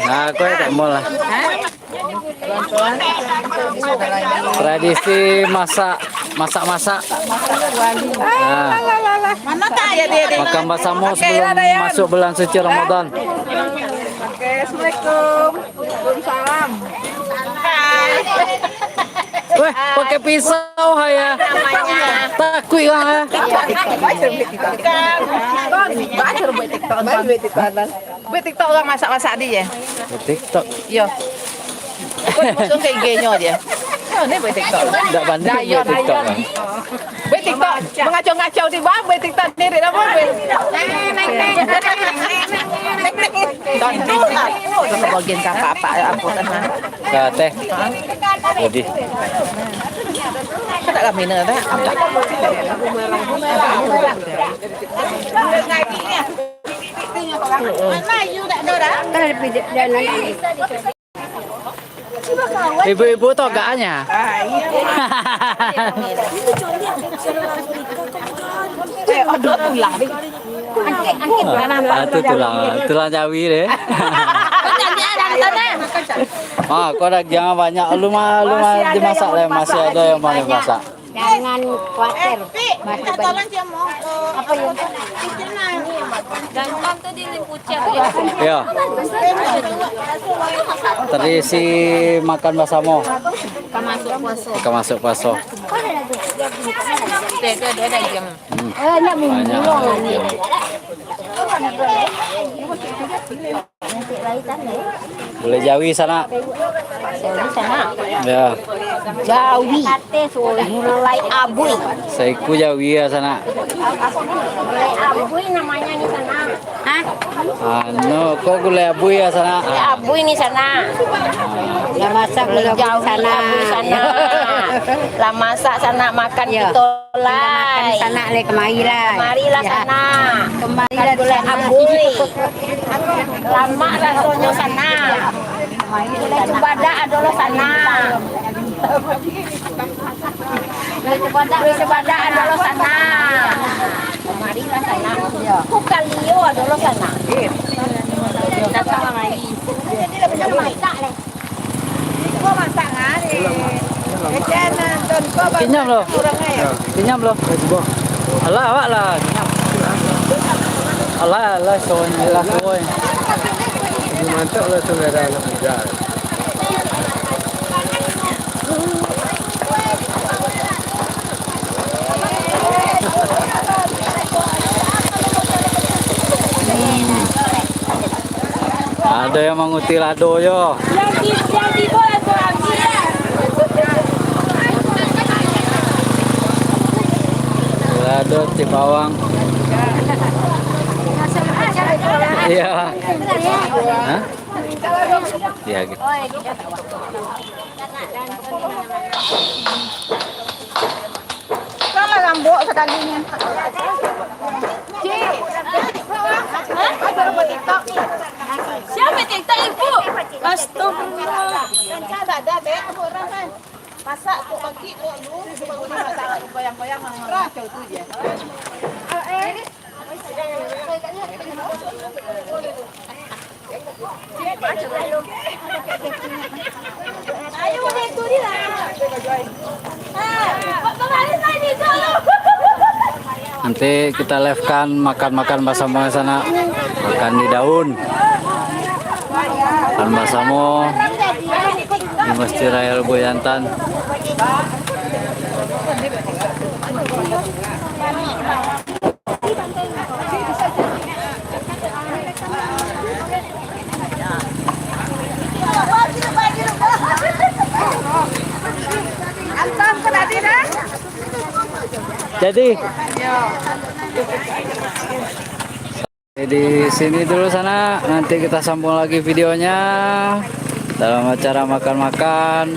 Nah, kau tak mau lah. Tradisi masak. Nah, makan bersama sebelum masuk bulan suci Ramadan. Oke, assalamualaikum. Waalaikumsalam. Weh, pakai pisau ya. Takut lah. TikTok orang masak-masak dia. TikTok. Yo. Kau langsung ke IG-nya dia. Oh, ni buat TikTok. Tak banding buat TikTok lah. Buat TikTok. Mengacau-ngacau di bawah buat TikTok ni dia apa buat. Tonton lah. Tonton bagian apa apa kan. Teh. Jadi. Kau tak kami nak tak? Ibu-ibu toganya. Ada tulang ni. Itu tulang Jawi deh. Kau dah jangan banyak. Lu mah dimasak lah, masih ada yang mau dimasak. Jangan khawatir. Apa yang gampang tuh dilipucnya. Ya. Tradisi makan bersama. Ikan masuk puasa. Boleh Jawi sana. Ya. Jawi. Mulai abui. Saiku Jawi ya sana. Mulai abui namanya di sana. Hah? Kok gulai abu ya sana? Abui di sana. Ya masak jauh sana. Lah masak sana makan gitu lah. Sana le kemari lah. Kemari lah sana. Kemari lah gulai abui. Lama lah sono sana. Gulai cubada adalah sana. Gulai cubada adalah sana. Kemari lah sana. Kukalio adalah sana. Datang lagi. Kau masak ngari. Kenyam loh. Kenyam loh. Alah, awak lah. Alah, soalnya lah soalnya. Mantap lah saudara anak muda. Ada yang mengutil lado yo. Lado Cipawang. Iya. Hah? Iya gitu. Kalau lambok sekalinya. Siapa TikTok ibu? Astagfirullah. Kan ada deh orang kan. Masak tu pagi tu lu masak goyang-goyang macam tu je. Ayo boleh tu dia. Nanti kita live-kan makan-makan bersama sana. Makan di daun. Makan bersama di Masjid Raya Boyantan. Jadi di sini dulu sana, nanti kita sambung lagi videonya dalam acara makan-makan.